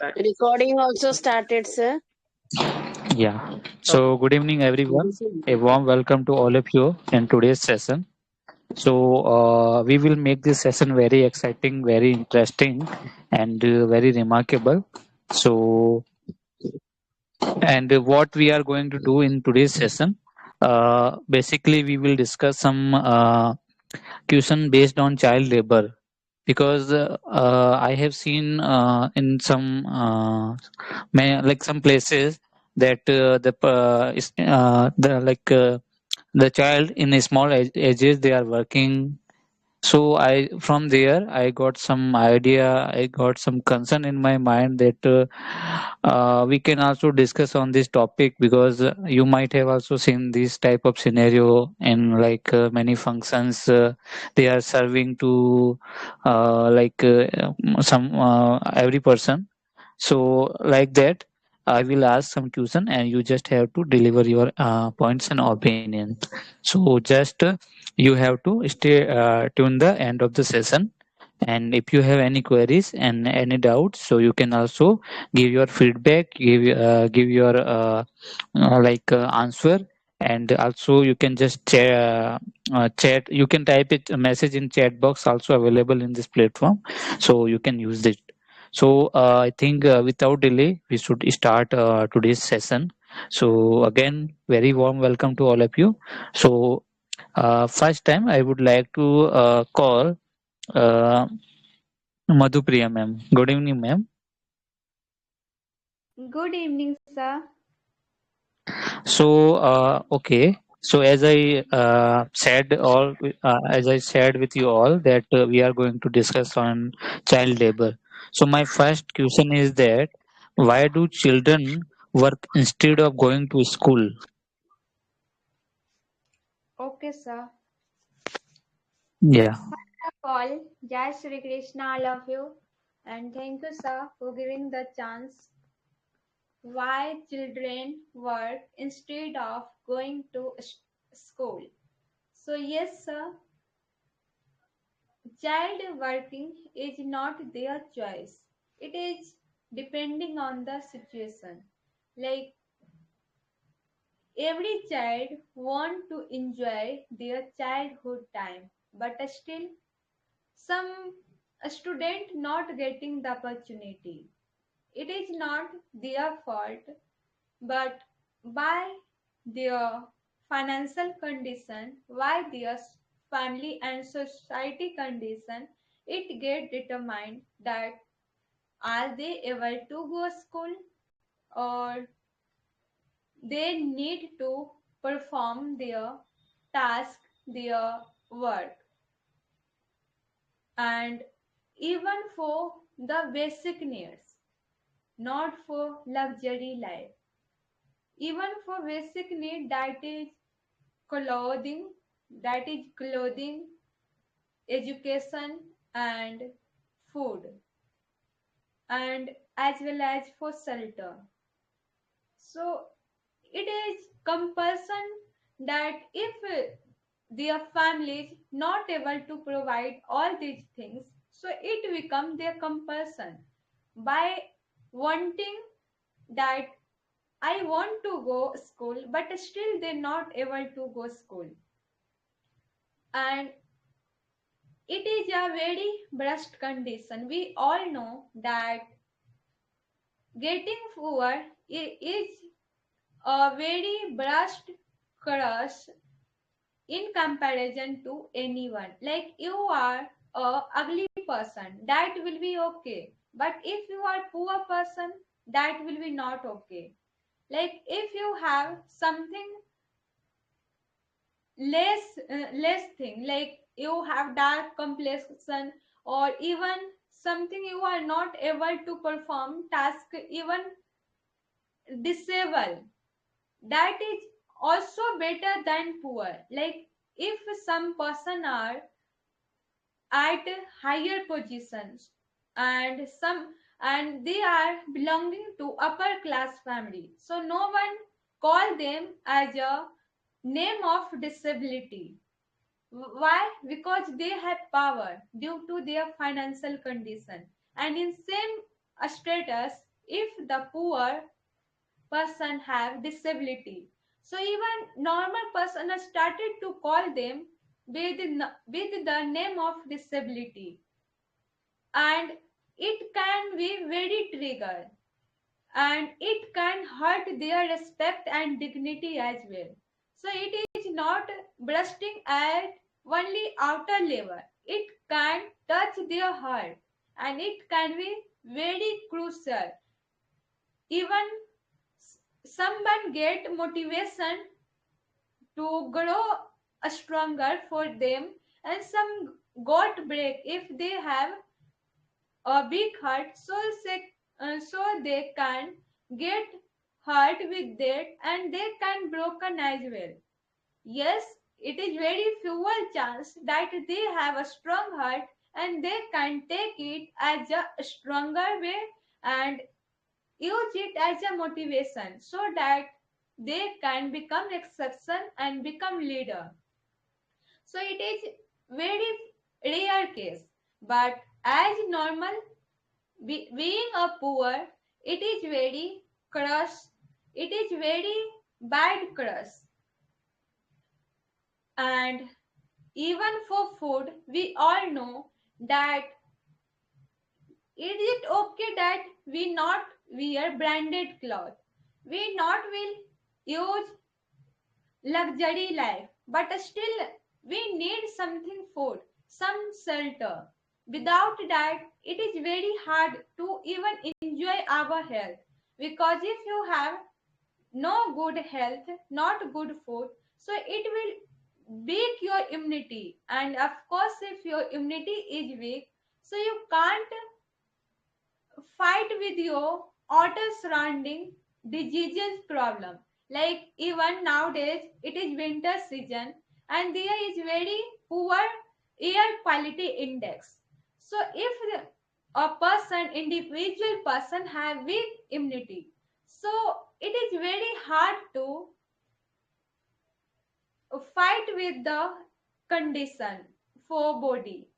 Recording also started, sir. Yeah. So, good evening, everyone. A warm welcome to all of you in today's session. So, we will make this session very exciting, very interesting, and very remarkable. So, and what we are going to do in today's session, basically, we will discuss some question based on child labor because I have seen in some like some places that the child in a small ages they are working. So I from there I got some idea. I got some concern in my mind that we can also discuss on this topic because you might have also seen this type of scenario in like many functions. They are serving to some every person. So like that, I will ask some question and you just have to deliver your points and opinion. So just you have to stay tuned the end of the session. And if you have any queries and any doubts, so you can also give your feedback, give your answer, and also you can just chat. You can type it a message in chat box also available in this platform, so you can use it. So I think without delay, we should start today's session. So again, very warm welcome to all of you. So first time I would like to call uh, Madhupriya ma'am. Good evening, ma'am. Good evening, sir. So okay. So as I said with you all that we are going to discuss on child labor. So my first question is that why do children work instead of going to school? Okay, sir. Yeah. First of all, Jai Shri Krishna, all of you. And thank you, sir, for giving the chance why children work instead of going to school. So, yes, sir, child working is not their choice. It is depending on the situation. Like every child want to enjoy their childhood time, but still some student not getting the opportunity. It is not their fault, but by their financial condition, why their family and society condition, it get determined that are they able to go school or they need to perform their task, their work, and even for the basic needs, not for luxury life. Even for basic need clothing, that is clothing, education and food, and as well as for shelter. So it is compulsion that if their families not able to provide all these things, so it become their compulsion by wanting that I want to go school, but still they're not able to go school. And it is a very brusque condition. We all know that getting poor is a very brusque crush in comparison to anyone. Like you are a ugly person, that will be okay. But if you are poor person, that will be not okay. Like if you have something less thing, like you have dark complexion or even something you are not able to perform task, even disable, that is also better than poor. Like if some person are at higher positions and some and they are belonging to upper class family, so no one call them as a name of disability. Why? Because they have power due to their financial condition. And in same status, if the poor person have disability. So even normal person has started to call them with the name of disability, and it can be very trigger, and it can hurt their respect and dignity as well. So it is not bursting at only outer level. It can touch their heart, and it can be very crucial. Even someone get motivation to grow stronger for them, and some got break if they have a big heart, so they can get hurt with that, and they can broken as well. Yes, it is very fewer chance that they have a strong heart, and they can take it as a stronger way and use it as a motivation so that they can become exception and become leader. So it is very rare case, but as normal, being a poor, it is very crush, it is very bad crush. And even for food, we all know that is it okay that we not wear branded cloth, we not will use luxury life, but still we need something food, some shelter. Without that, it is very hard to even enjoy our health, because if you have no good health, not good food, so it will weak your immunity. And of course, if your immunity is weak, so you can't fight with your outer surrounding diseases problem. Like even nowadays it is winter season, and there is very poor air quality index. So if a person, individual person have weak immunity, so it is very hard to fight with the condition for body,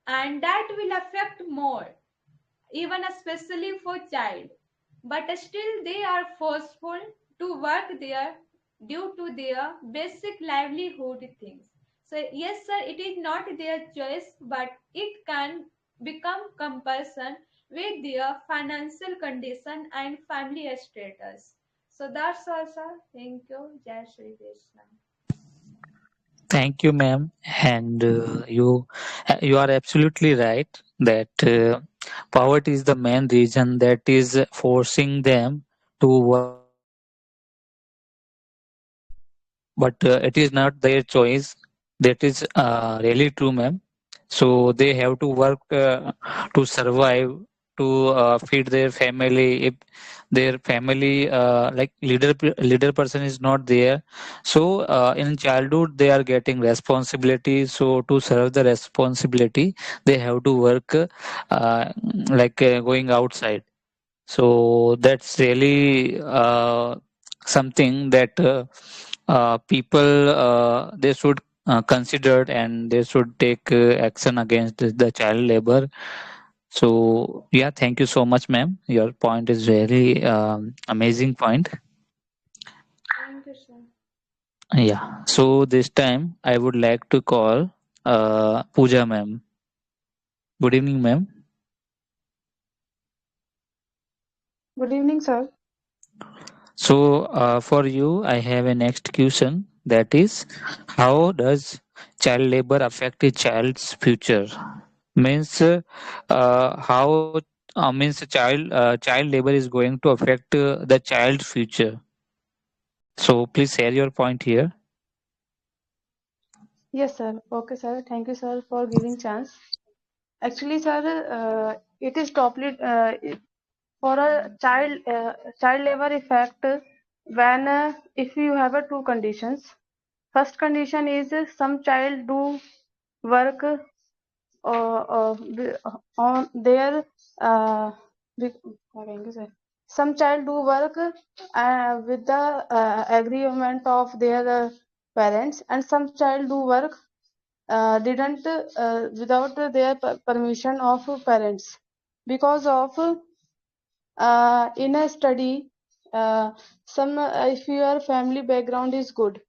and that will affect more, even especially for child. But still they are forceful to work there due to their basic livelihood things. So yes sir, it is not their choice, but it can become compulsion with their financial condition and family status. So that's all sir. Thank you. Jai Shri Krishna. Thank you, ma'am. And you are absolutely right that poverty is the main reason that is forcing them to work but it is not their choice. That is really true, ma'am. So they have to work to survive, to feed their family. If their family, like leader person is not there, so in childhood they are getting responsibility. So to serve the responsibility, they have to work, like going outside. So that's really something that people they should consider, and they should take action against the child labor. So yeah, thank you so much, ma'am. Your point is very amazing point. Thank you sir. Yeah. So this time I would like to call Pooja, ma'am. Good evening, ma'am. Good evening, sir. So for you, I have a next question. That is, how does child labor affect a child's future? Means how means child labor is going to affect the child's future. So please share your point here. Yes, sir. Okay, sir. Thank you, sir, for giving chance. Actually, sir, it is totally for a child labor effect when if you have two conditions. First condition is some child do work on their what can you say? Some child do work with the agreement of their parents, and some child do work didn't without their permission of parents, because of in a study, uh, some if your family background is good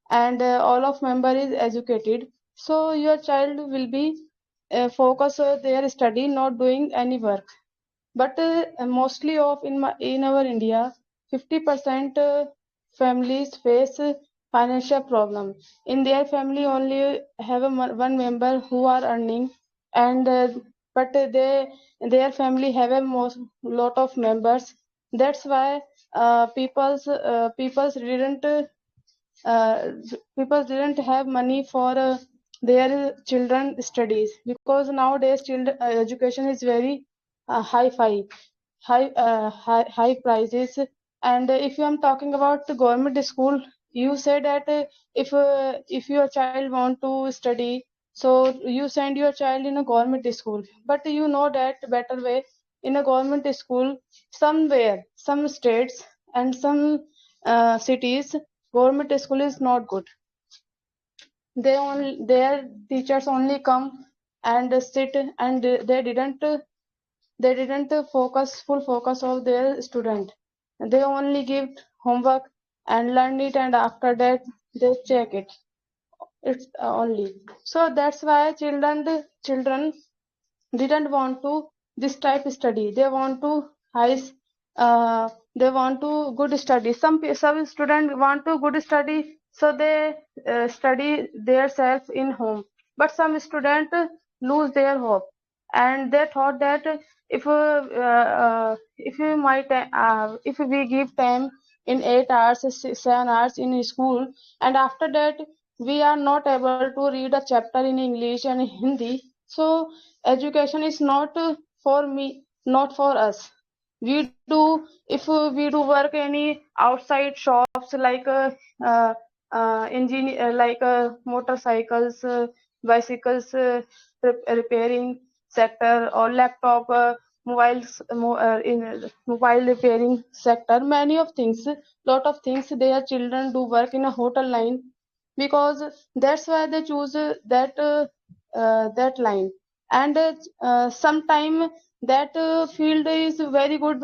and all of member is educated, so your child will be focus their study, not doing any work. But mostly of in our India, 50% families face financial problem. In their family, only have one member who are earning, and but their family have a most lot of members. That's why people's uh, didn't have money for their children studies, because nowadays children education is very high prices. And if you am talking about the government school, you say that if your child want to study, so you send your child in a government school. But you know that better way, in a government school, somewhere some states and some cities, government school is not good. Their teachers only come and sit, and they didn't full focus of their student. They only give homework and learn it, and after that they check it. It's only. So that's why children didn't want to this type study. They want to high they want to good study. Some student want to good study, so they study their self in home. But some student lose their hope, and they thought that if we give time in 8 hours 7 hours in school, and after that we are not able to read a chapter in English and Hindi, so education is not for me, not for us. We do if we do work any outside shops, like uh, engineer, like motorcycles, bicycles, repairing sector, or laptop, in mobile repairing sector, many of things, lot of things their children do work in a hotel line, because that's why they choose that line. And sometime that field is very good.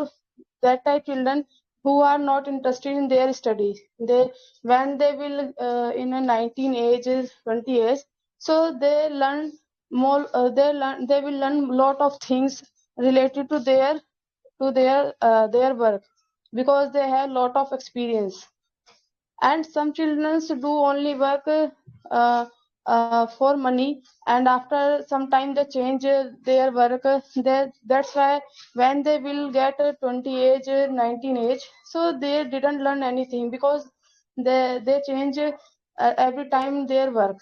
That type children who are not interested in their studies, they when they will in a 19 ages 20 years, so they will learn lot of things related to their work, because they have lot of experience. And some children do only work for money, and after some time they change their work. That's why when they will get 20 age 19 age, so they didn't learn anything, because they change every time their work.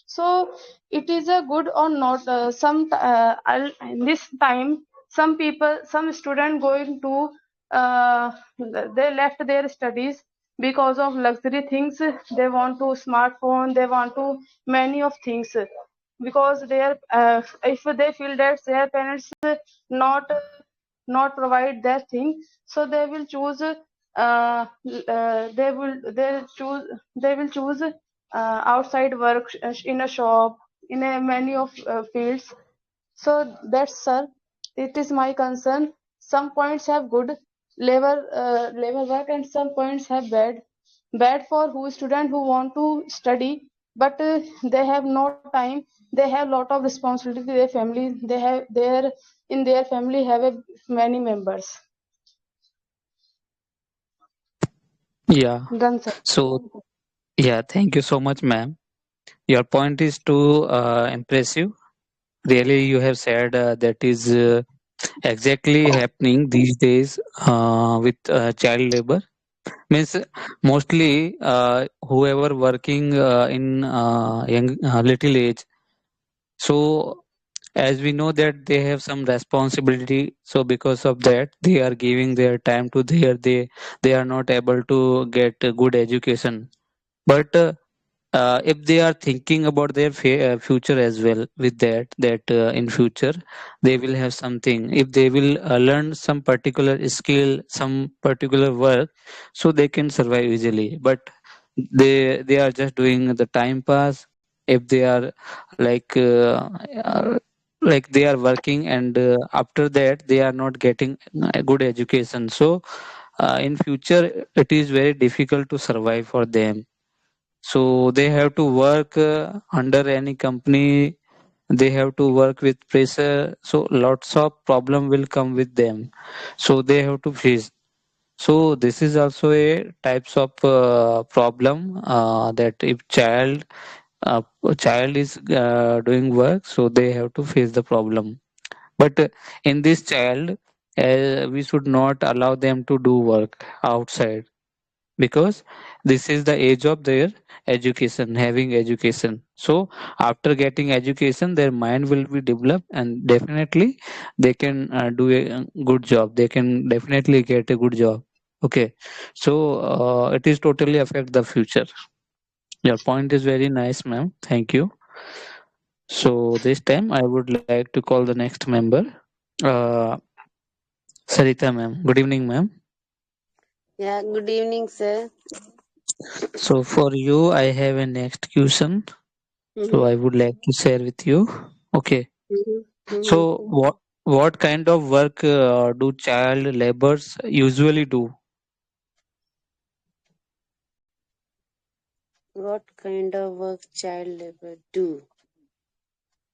So it is a good or not. In this time, some student going to they left their studies because of luxury things. They want to smartphone. They want to many of things, because if they feel that their parents not not provide that thing, so they will choose they will choose outside work, in a shop, in a many of fields. So that's, sir, it is my concern. Some points have good labor work, and some points have bad for who student who want to study, but they have no time. They have lot of responsibility. Their family, they have their in their family have many members. Yeah. Done, sir. So yeah, thank you so much, ma'am. Your point is too impressive. Really, you have said that is exactly happening these days with child labor. Means mostly whoever working in young little age. So as we know that they have some responsibility, so because of that they are giving their time to they are not able to get a good education. But if they are thinking about their future as well, with that in future they will have something, if they will learn some particular skill, some particular work, so they can survive easily. But they are just doing the time pass. If they are like like they are working, and after that they are not getting a good education. So in future it is very difficult to survive for them. So they have to work under any company, they have to work with pressure, so lots of problem will come with them, so they have to face. So this is also a types of problem, that if child is doing work, so they have to face the problem. But in this child, we should not allow them to do work outside, because this is the age of their education, having education. So after getting education, their mind will be developed, and definitely they can do a good job, they can definitely get a good job. Okay. So it is totally affect the future. Your point is very nice, ma'am, thank you. So this time I would like to call the next member, uh, Sarita ma'am. Good evening, ma'am. Yeah, good evening, sir. So for you, I have a next question. So Mm-hmm. I would like to share with you. Okay. Mm-hmm. Mm-hmm. So what kind of work do child laborers usually do? What kind of work child labor do?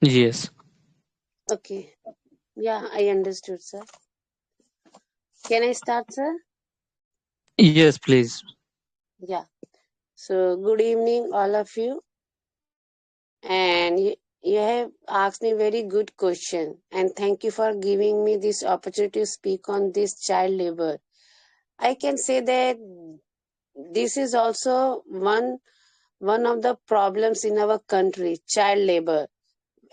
Yes. Okay. Yeah, I understood, sir. Can I start, sir? Yes, please. Yeah. So, good evening, all of you. And you have asked me very good question. And thank you for giving me this opportunity to speak on this child labor. I can say that this is also one of the problems in our country, child labor.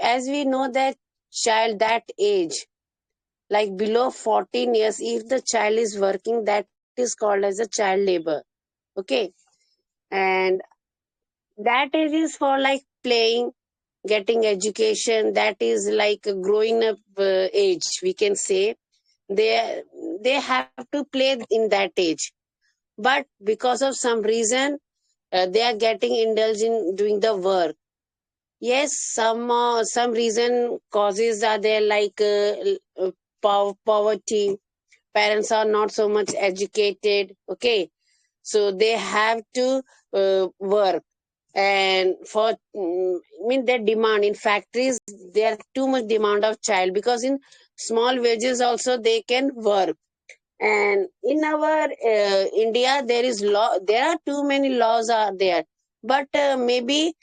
As we know that child that age, like below 14 years, if the child is working, that is called as a child labor. Okay. And that age is for like playing, getting education. That is like a growing up age, we can say. They have to play in that age. But because of some reason, they are getting indulged in doing the work. Yes, some reason causes are there, like poverty. Parents are not so much educated. Okay, so they have to work, and for I mean their demand in factories, there too much demand of child, because in small wages also they can work. And in our India, there are too many laws are there. But uh, maybe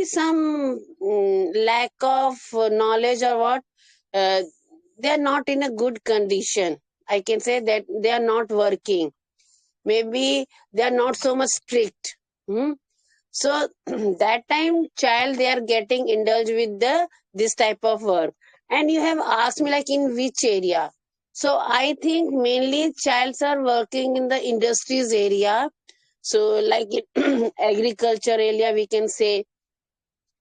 some lack of knowledge or what, uh, they are not in a good condition. I can say that they are not working. Maybe they are not so much strict. Hmm? So that time child, they are getting indulged with the this type of work. And you have asked me like in which area. So I think mainly childs are working in the industries area. So like in agriculture area, we can say.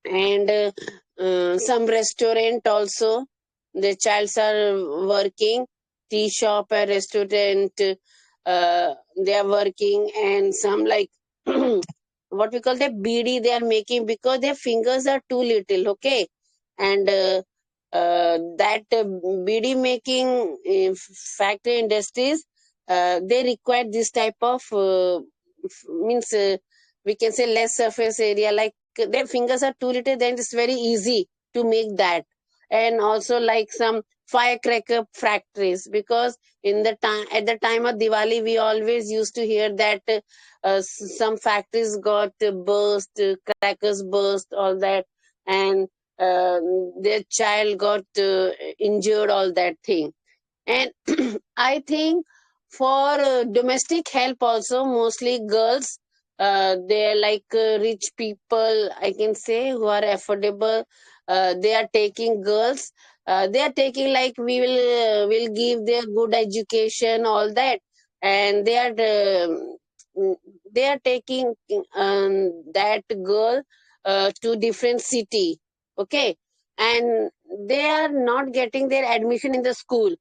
And some restaurant also, the childs are working. Tea shop or restaurant, they are working. And some like what we call the BD, they are making, because their fingers are too little. Okay. And that BD making factory industries, they require this type of means we can say less surface area, like their fingers are too little, then it's very easy to make that. And also like some firecracker factories, because in the time, at the time of Diwali, we always used to hear that some factories got burst, crackers burst, all that. And uh, their child got injured, all that thing. And I think for domestic help also, mostly girls, they're like rich people, I can say, who are affordable. They are taking girls. They are taking like will give their good education, all that. And mm, they are taking that girl to different city. Okay. And they are not getting their admission in the school,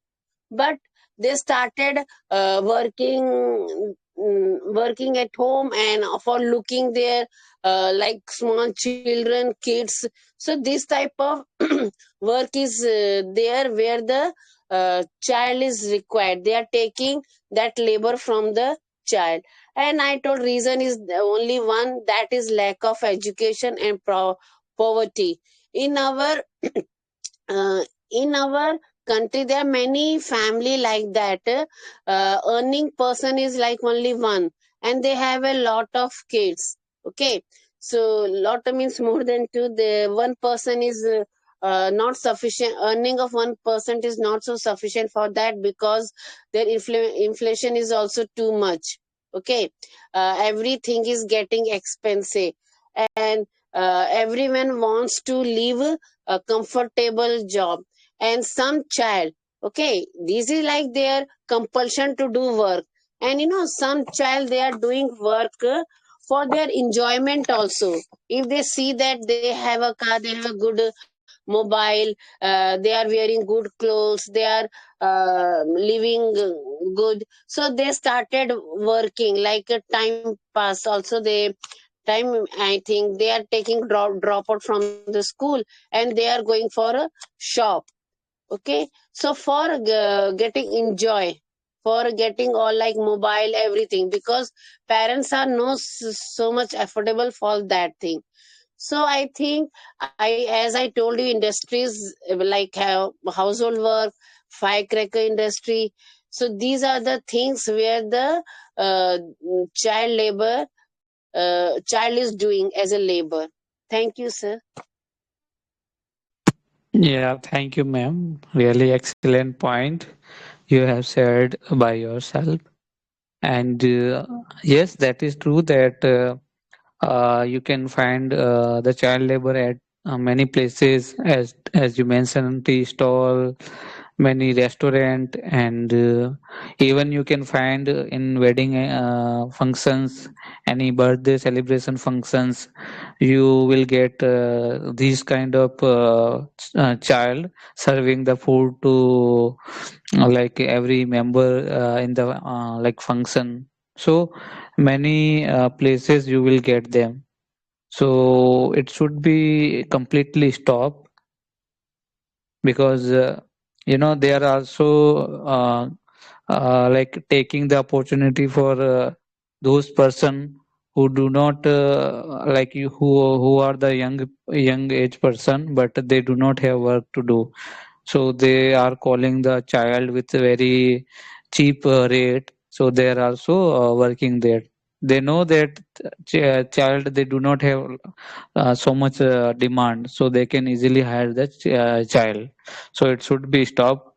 but they started working working at home and for looking their like small children, kids. So this type of work is there where the child is required. They are taking that labor from the child. And I told reason is the only one, that is lack of education and poverty in our uh, in our country. There are many family like that. Earning person is like only one, and they have a lot of kids. Okay, so lot means more than two. The one person is not sufficient. Earning of 1% is not so sufficient for that, because their inflation is also too much. Okay, everything is getting expensive, and everyone wants to live a comfortable job. And some child, okay, this is like their compulsion to do work. And some child, they are doing work for their enjoyment also. If they see that they have a car, they have a good mobile, they are wearing good clothes, they are living good, so they started working like a time pass also. They time, I think they are taking dropout from the school, and they are going for a shop. Okay, so for getting enjoy, for getting all like mobile everything, because parents are no so much affordable for that thing. So I think, as I told you, industries like household work, firecracker industry. So these are the things where the child labor, child is doing as a labor. Thank you, sir. Yeah, thank you, ma'am. Really excellent point you have shared by yourself. And yes, that is true that you can find the child labor at many places, as you mentioned, tea stall, many restaurant, and even you can find in wedding functions, any birthday celebration functions, you will get these kind of child serving the food to like every member in the like function. So many places you will get them, so it should be completely stopped, because they are also like taking the opportunity for those person who do not like you, who are the young age person, but they do not have work to do. So they are calling the child with a very cheap rate, so they are also working there. They know that child, they do not have so much demand, so they can easily hire the child. So it should be stopped.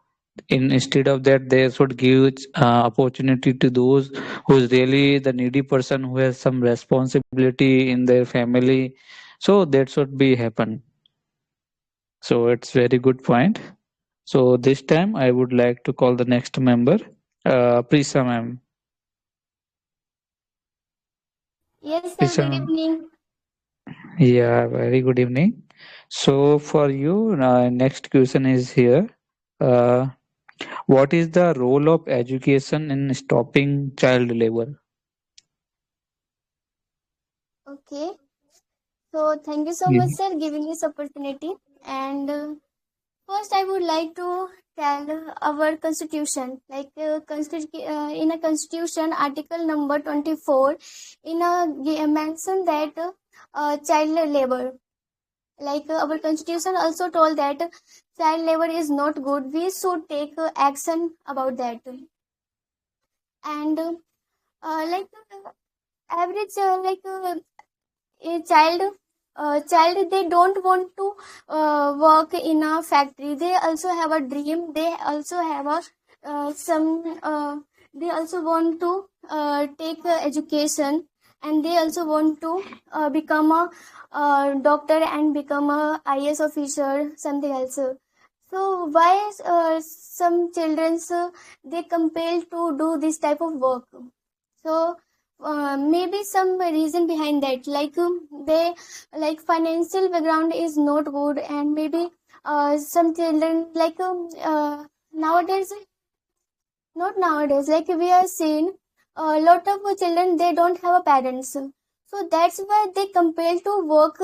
Instead of that, they should give opportunity to those who is really the needy person, who has some responsibility in their family. So that should be happen. So it's very good point. So this time I would like to call the next member, Prisa ma'am. Yes, sir. Prisa Good ma'am. evening. Yeah, very good evening. So for you, next question is here. Uh, what is the role of education in stopping child labor? Okay. So thank you so much, Yeah. sir, giving this opportunity. And first, I would like to tell our constitution. In a constitution, article number 24, mention that child labor. Our constitution also told that child labor is not good. We should take action about that. And average a child, they don't want to work in a factory. They also have a dream. They also have a some they also want to take education, and they also want to become a doctor and become a IS officer, something else. So why some children, they compelled to do this type of work? So maybe some reason behind that, they financial background is not good, and maybe some children, nowadays, not nowadays, like we are seeing a lot of children, they don't have a parents, so that's why they compel to work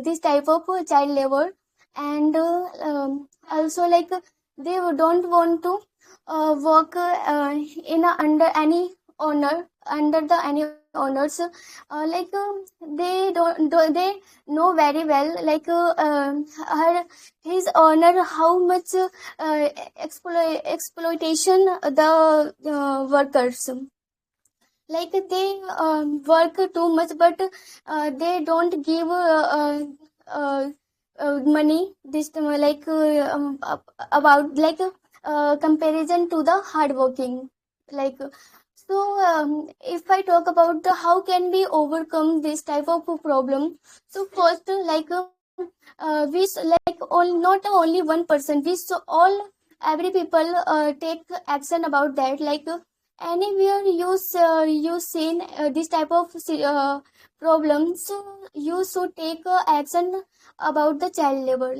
this type of child labor. And also like they don't want to work in a, under any owner, under the any owners, they they know very well, her his owner how much exploitation the workers, like they work too much, but they don't give money this about comparison to the hard working, like so if I talk about the how can we overcome this type of problem. So first not only one person, we so all every people take action about that, anywhere you seen this type of problem, so you should take action about the child labor,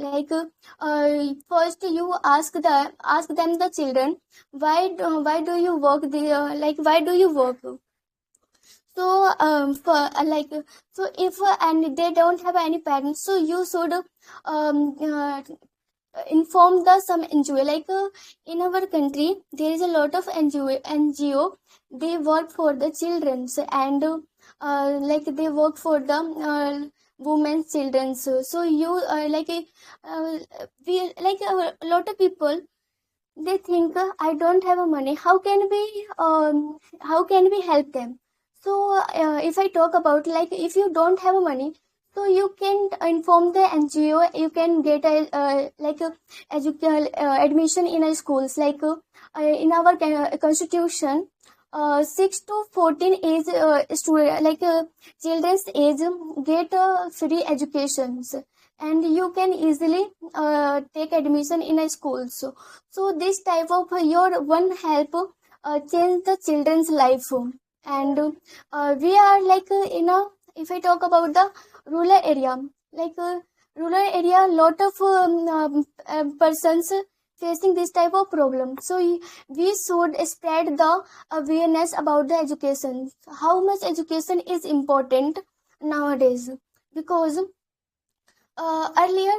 first you ask them the children, why do you work there, why do you work. So for so if and they don't have any parents, so you should um, uh, inform the some NGO, in our country there is a lot of NGO, they work for the children's, and they work for the women's children's. So you uh, we a lot of people, they think I don't have a money, how can we help them. So if I talk about, if you don't have a money, so you can inform the NGO, you can get a admission in a schools, in our constitution, 6 to 14 age student, children's age, get free educations, and you can easily take admission in a school. So this type of your one help change the children's life. And we are in a, if I talk about the rural area, rural area, lot of persons facing this type of problem. So we should spread the awareness about the education, how much education is important nowadays, because earlier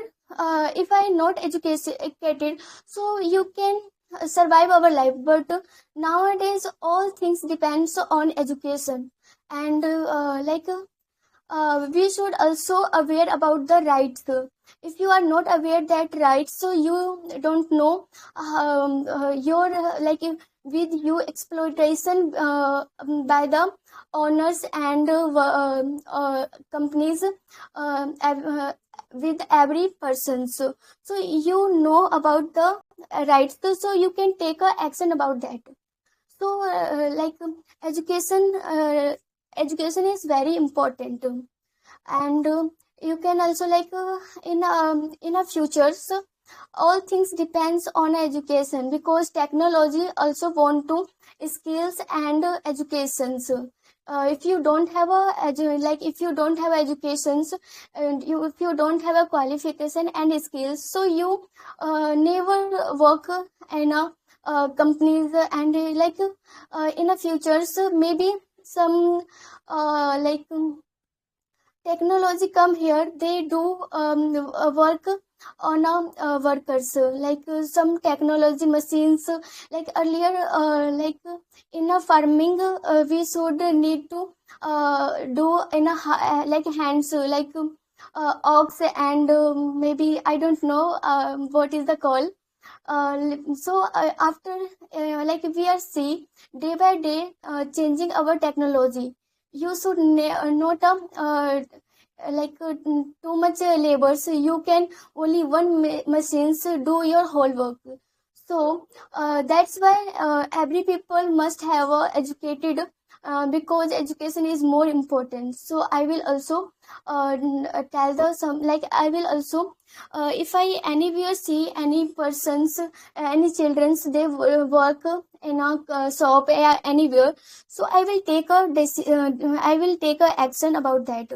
if I not educated, so you can survive our life, but nowadays all things depends on education. And we should also aware about the rights. If you are not aware that rights, so you don't know your with you exploitation by the owners and companies with every person. So you know about the rights, so you can take a action about that. So education education is very important. And you can also in a futures, all things depends on education, because technology also want to skills and educations. If you don't have if you don't have educations, and if you don't have a qualification and skills, so you never work in a companies, and in a futures, maybe some technology come here, they do work on workers, some technology machines, earlier in a farming, we should need to do in a hands, ox, and maybe I don't know what is the call. So after we are see day by day changing our technology, you should not too much labor, so you can only one machines do your whole work. So that's why every people must have educated, because education is more important. So I will also tell the some, I will also if I anywhere see any persons, any childrens, they work in a shop anywhere, so I will take I will take a action about that.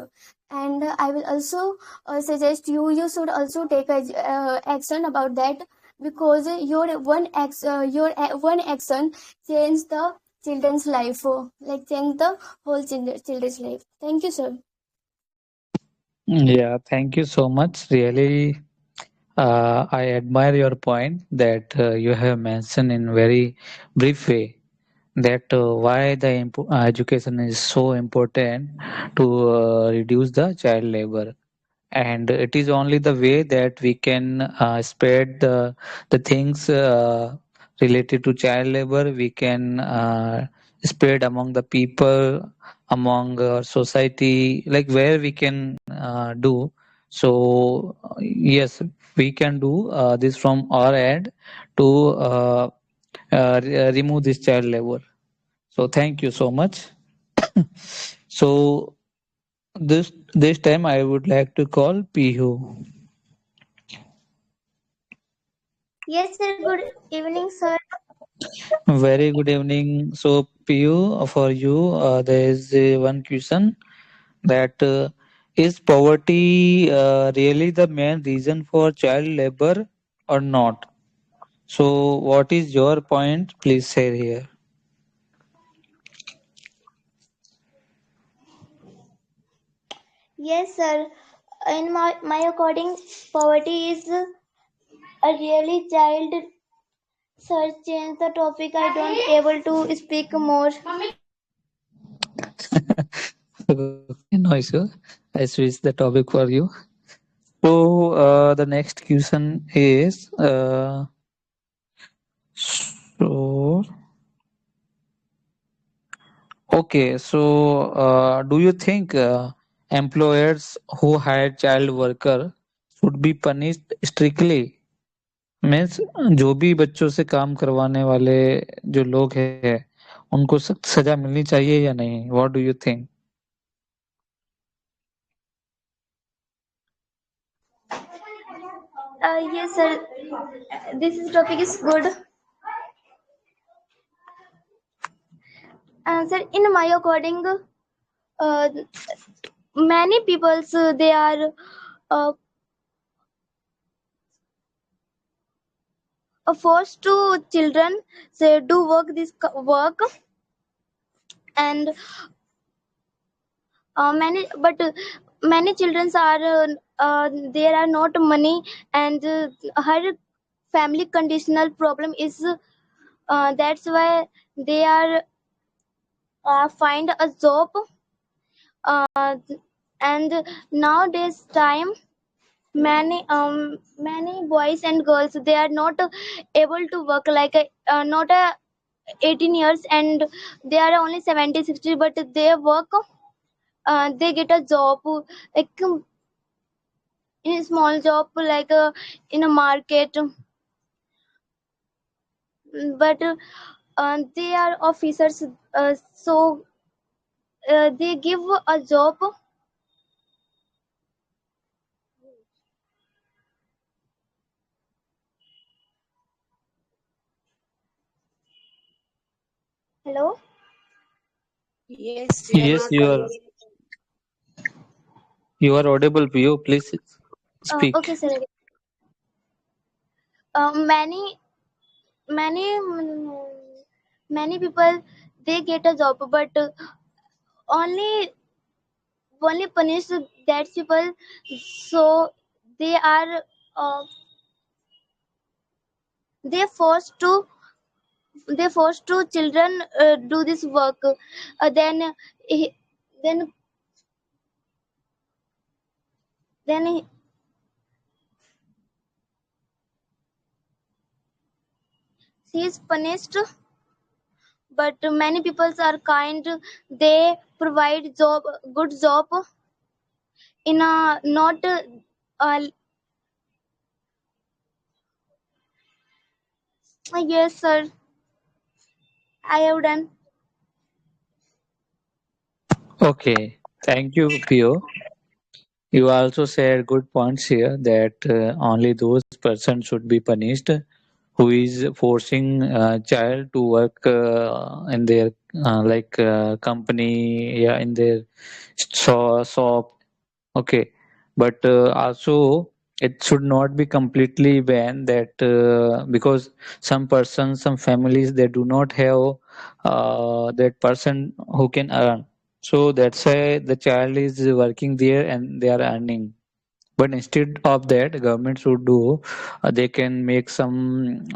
And I will also suggest you should also take a action about that, because your one action change the children's life, like change the whole children's life. Thank you, sir. Yeah, thank you so much. Really, I admire your point that you have mentioned in very brief way that why the education is so important to reduce the child labor, and it is only the way that we can spread the things related to child labor. We can spread among the people, among society, like where we can do so. Yes, we can do this from our end to remove this child labor. So thank you so much. So this time I would like to call Pihu. Yes, sir. Good evening, sir. Very good evening. So, Piyu, for you, there is one question that is poverty really the main reason for child labor or not? So, what is your point? Please share here. Yes, sir. In my according, poverty is a really child. Sir, change the topic. I don't able to speak more. Okay, no issue. I switch the topic for you. So, the next question is so okay, so do you think employers who hire child worker should be punished strictly? Means जो भी बच्चों से काम करवाने वाले जो लोग हैं उनको सख्त सजा मिलनी चाहिए या नहीं? What do you think? Yes, sir. This is topic is good. Sir, in my according, uh, many people they are uh, forced to children say do work this work, and many children are there are not money, and her family conditional problem is that's why they are find a job, uh, and nowadays time many boys and girls they are not able to work like not 18 years, and they are only 70, 60, but they work, they get a job like in a small job like in a market, but they are officers, so they give a job. Hello. Yes, you are Yes, not audible. you are audible, Piyu. Please Okay, speak. sir. Many people they get a job, but only punish that people, so they are uh, they forced to children do this work, then he, then then he is punished, but many people are kind, they provide job, good job in a not yes, sir. I have done. Okay, thank you, Piyu. You also said good points here that only those persons should be punished who is forcing child to work in their company, yeah, in their shop. Okay, but also it should not be completely banned that because some persons, some families, they do not have that person who can earn, so that's why the child is working there and they are earning. But instead of that, government should do, they can make some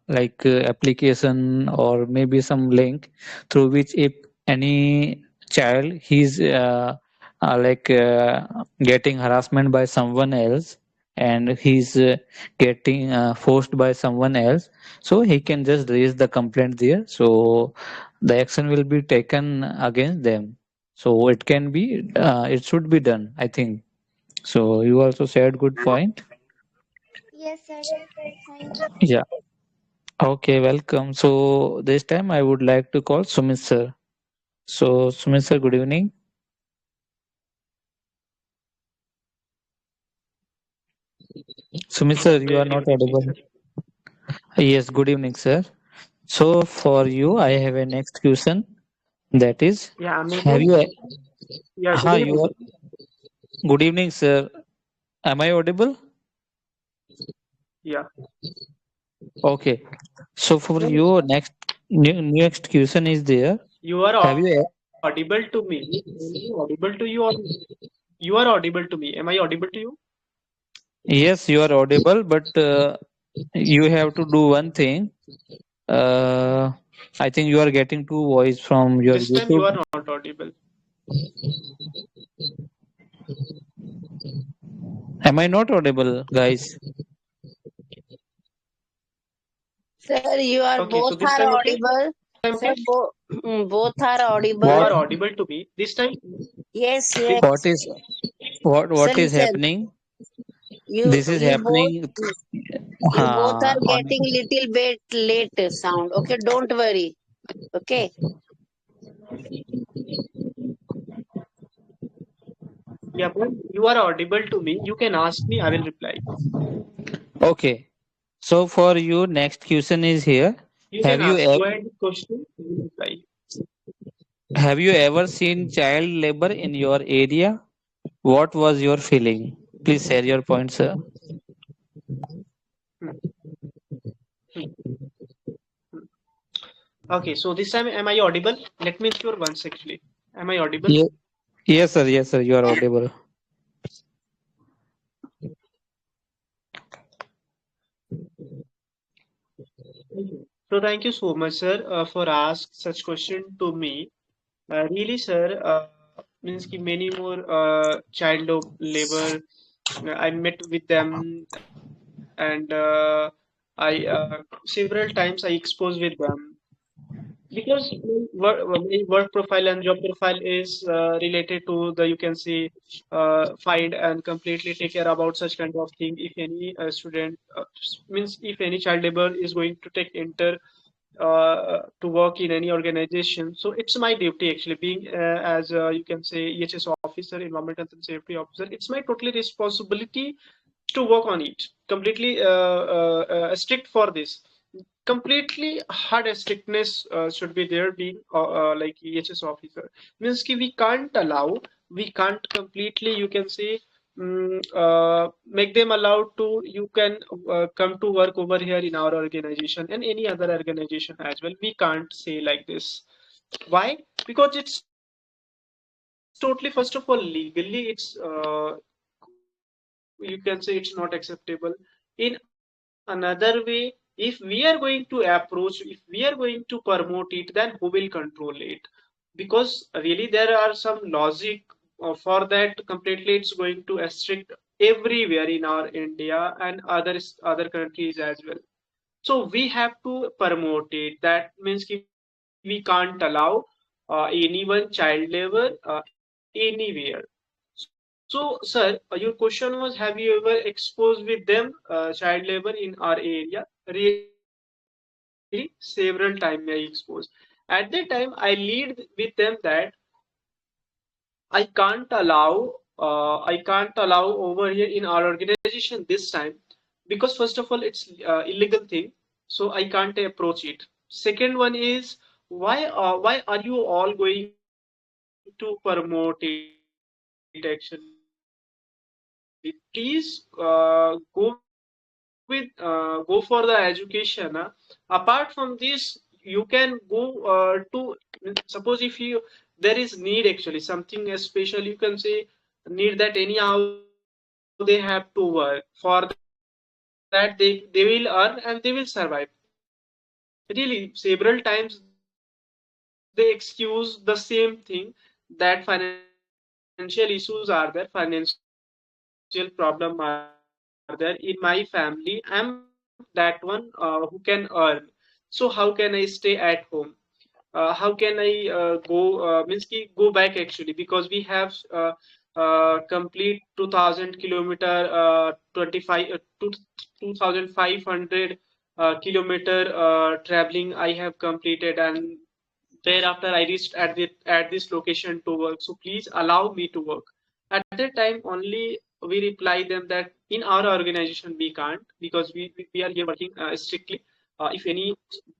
application or maybe some link through which if any child he's getting harassment by someone else, and he's getting forced by someone else, so he can just raise the complaint there, so the action will be taken against them. So it can be, it should be done, I think. So you also said good point. Yes, sir. Thank you. Yeah. Okay, welcome. So this time I would like to call Sumit sir. So Sumit sir, good evening. Sumit sir, you are not Very good audible. evening, sir. Yes, good evening, sir. So for you, I have a next question. That is, Yeah, have I'm you? able. Ha, Yeah, you good are. evening. Good evening, sir. Am I audible? Yeah. Okay. So for you, next question is there. You Have are you? audible to me. Am I audible to you, or you are audible to me? Am I audible to you? Yes, you are audible, but you have to do one thing. Uh, I think you are getting two voice from your This time you YouTube. are not audible. Am I not audible, guys? Sir, you are Okay, so both this are time okay? audible. Sir, both are You audible. are audible to me. This time, Yes, this, What yes. is Sir, what is listen. happening? You This is you both happening. you both are On, getting little bit late sound. Okay, don't worry. Okay. yeah, but you are audible to me. You can ask me. I will reply. okay. So for you, next question is here. You Have can you ask. Go ev- ahead with question. I will reply. have you ever seen child labor in your area? What was your feeling? Please share your points, sir. Hmm, hmm, hmm. Okay, so this time am I audible? Let me ensure once actually. Am I audible? Ye- Yes, sir. Yes, sir. You are audible. So thank you so much, sir, for ask such question to me. Really, sir, means ki many more labor. I met with them, and I several times I exposed with them because my work profile and job profile is related to the you can say find and completely take care about such kind of thing. If any student means if any child labor is going to take enter to work in any organization. So it's my duty actually, being as you can say EHS officer, environment and safety officer. It's my totally responsibility to work on it. Completely strict for this. Completely hard strictness should be there, being like EHS officer. Means ki we can't completely you can say make them allowed to you can come to work over here in our organization and any other organization as well. We can't say like this. Why? Because it's totally, first of all, legally it's you can say it's not acceptable. In another way, if we are going to approach, if we are going to promote it, then who will control it? Because really there are some logic for that. Completely it's going to restrict everywhere in our India and other countries as well. So we have to promote it. That means ki we can't allow anyone child labor anywhere. So, sir, your question was, have you ever exposed with them child labor in our area? Really, several time I exposed. At that time, I lead with them that I can't I can't allow over here in our organization this time because first of all it's illegal thing, so I can't approach it. Second one is why are you all going to promote it actually? Why are you all going to promote it? please go for the education. Apart from this, you can go to, suppose if you there is need actually something special, you can say need that anyhow they have to work. For that they will earn and they will survive. Really, several times they excuse the same thing, that financial issues are there, financial problem are there. In my family, I'm that one who can earn. So how can I stay at home? How can I how can I go means ki go back actually, because we have complete 2000 kilometer 2500 kilometer traveling I have completed, and thereafter I reached at this location to work. So please allow me to work. At that time only we reply them that in our organization we can't, because we are here working strictly. If any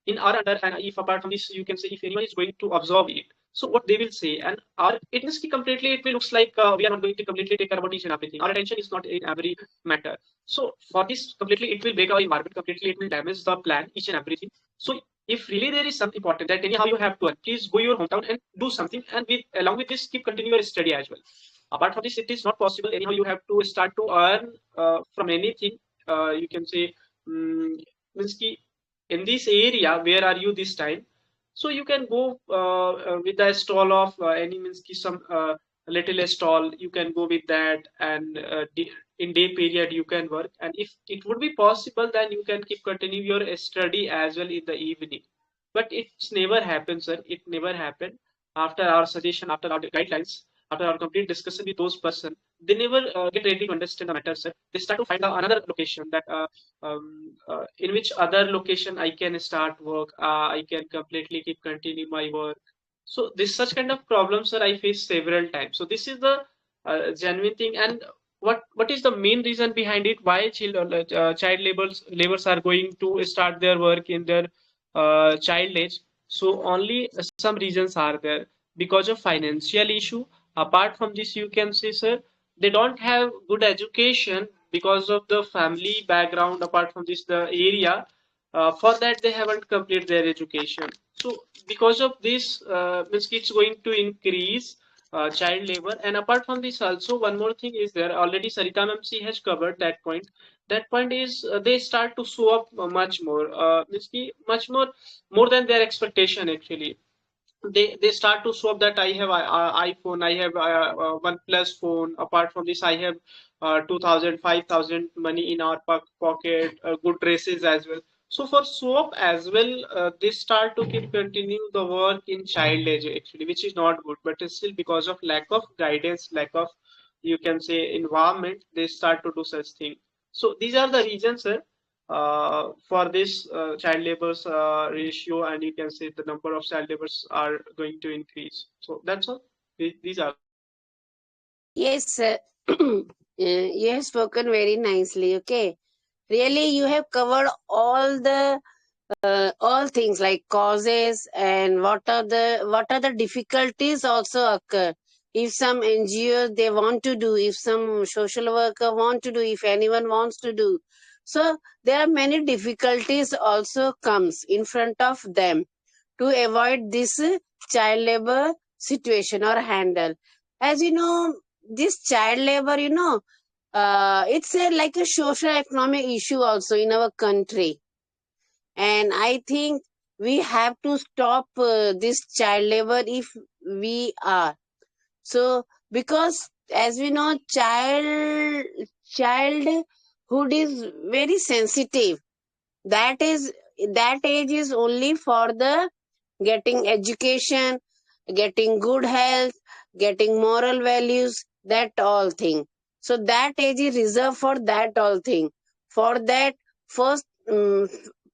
in our under, and if apart from this you can say if anyone is going to absorb it, so what they will say, and our it means completely it will looks like we are not going to completely take care about each and everything. Our attention is not in every matter. So for this completely it will break our environment, completely it will damage the plan each and everything. So if really there is something important that anyhow you have to earn, please go your hometown and do something, and with along with this keep continue your study as well. Apart from this, it is not possible anyhow you have to start to earn from anything. You can say means ki in this area where are you this time, so you can go with a stall of any means ki some little stall, you can go with that, and in day period you can work, and if it would be possible then you can keep continue your study as well in the evening. But it's never happened, sir, it never happened. After our suggestion, after our guidelines, after our complete discussion with those person, they never get ready to understand the matter, sir. They start to find another location that in which other location I can start work, I can completely keep continue my work. So this such kind of problems sir I face several times. So this is the genuine thing. And what is the main reason behind it, why child labors are going to start their work in their child age? So only some reasons are there. Because of financial issue. Apart from this, you can say, sir, they don't have good education because of the family background. Apart from this, the area, for that they haven't completed their education. So because of this, means it's going to increase child labor. And apart from this, also one more thing is there. Already Sarita ma'am she has covered that point. That point is they start to show up much more, means much more than their expectation actually. They start to show up that I have iPhone, I have one plus phone. Apart from this, I have 2000, 5000 money in our pocket, good dresses as well. So for show up as well, they start to keep continue the work in child age actually, which is not good. But still, because of lack of guidance, lack of you can say environment, they start to do such thing. So these are the reasons, sir, for this child labors ratio, and you can say the number of child labors are going to increase. So that's all. These are the reasons. Yes, sir. You have spoken very nicely. Okay, really, you have covered all things like causes and what are the difficulties also occur if some NGO they want to do, if some social worker want to do, if anyone wants to do. So there are many difficulties also comes in front of them to avoid this child labor situation or handle. As you know, this child labor, it's like a social economic issue also in our country, and I think we have to stop this child labor if we are. So because as we know, childhood is very sensitive. That is that age is only for the getting education, getting good health, getting moral values, that all thing. So that age is reserved for that all thing. For that, first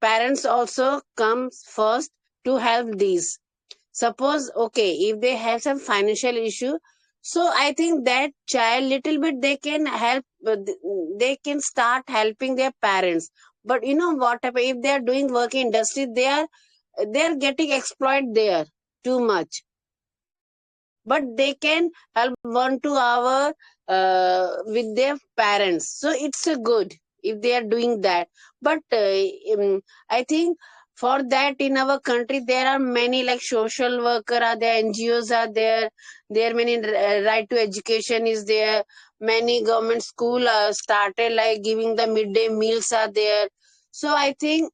parents also comes first to help these. Suppose okay, if they have some financial issue, so I think that child little bit they can help. They can start helping their parents. But you know what happen if they are doing work in industry, they are getting exploited there too much. But they can help 1 2 hour with their parents. So it's a good if they are doing that. But I think for that in our country there are many like social worker are there, NGOs are there, there many right to education is there, many government school started like giving the midday meals are there. So I think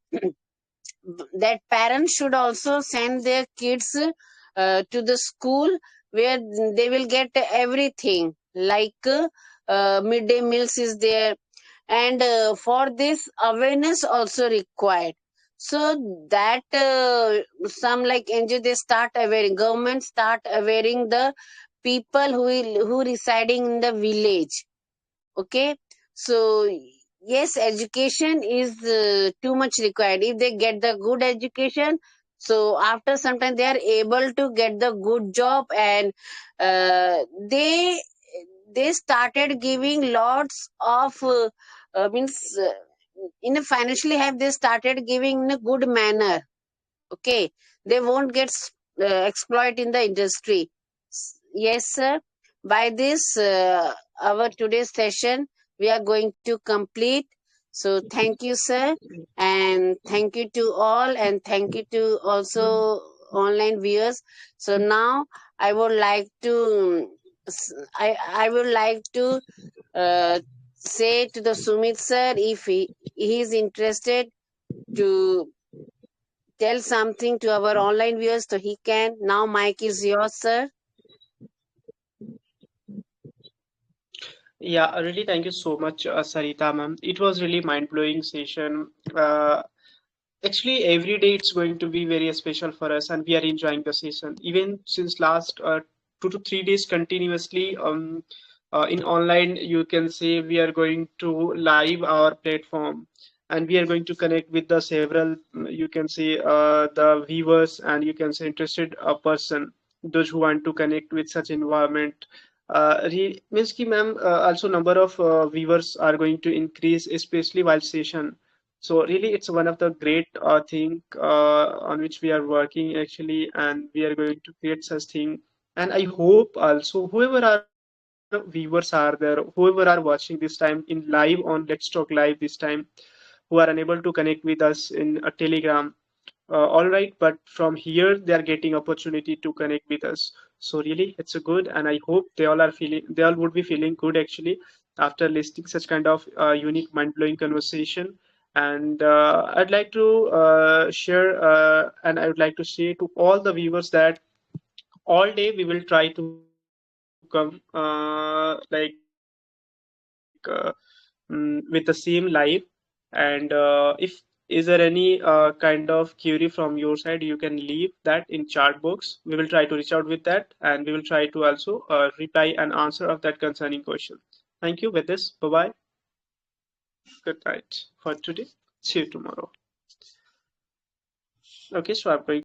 that parents should also send their kids to the school where they will get everything like midday meals is there. And for this awareness also required, so that some like NGO they start aware, government start awareing the people who residing in the village. Okay, so yes, education is too much required. If they get the good education, so after some time they are able to get the good job. And uh, they they started giving lots of means in a financially have they started giving in a good manner. Okay, they won't get exploit in the industry. Yes sir, by this our today's session we are going to complete. So thank you sir, and thank you to all, and thank you to also online viewers. So now I would like to I would like to uh, say to the Sumit sir, if he is interested to tell something to our online viewers, so he can. Now mic is yours sir. Yeah, really, thank you so much, Sarita ma'am. It was really mind-blowing session. Uh, Actually, every day it's going to be very special for us, and we are enjoying the session. Even since last 2 to 3 days continuously, in online, you can say we are going to live our platform, and we are going to connect with the several, you can say, the viewers, and you can say interested person, those who want to connect with such environment. Means ki ma'am, also number of viewers are going to increase, especially while session. So really, it's one of the great thing on which we are working actually, and we are going to create such thing. And I hope also whoever our viewers are there, whoever are watching this time in live on Let's Talk Live this time, who are unable to connect with us in a Telegram, all right, but from here they are getting opportunity to connect with us. So really, it's a good, and I hope they all would be feeling good actually after listening such kind of unique, mind-blowing conversation. And I'd like to share, and I would like to say to all the viewers that all day we will try to come with the same live. And if is there any kind of query from your side, you can leave that in chat box. We will try to reach out with that, and we will try to also reply and answer of that concerning question. Thank you. With this, bye bye. Good night for today. See you tomorrow. Okay, so I'm going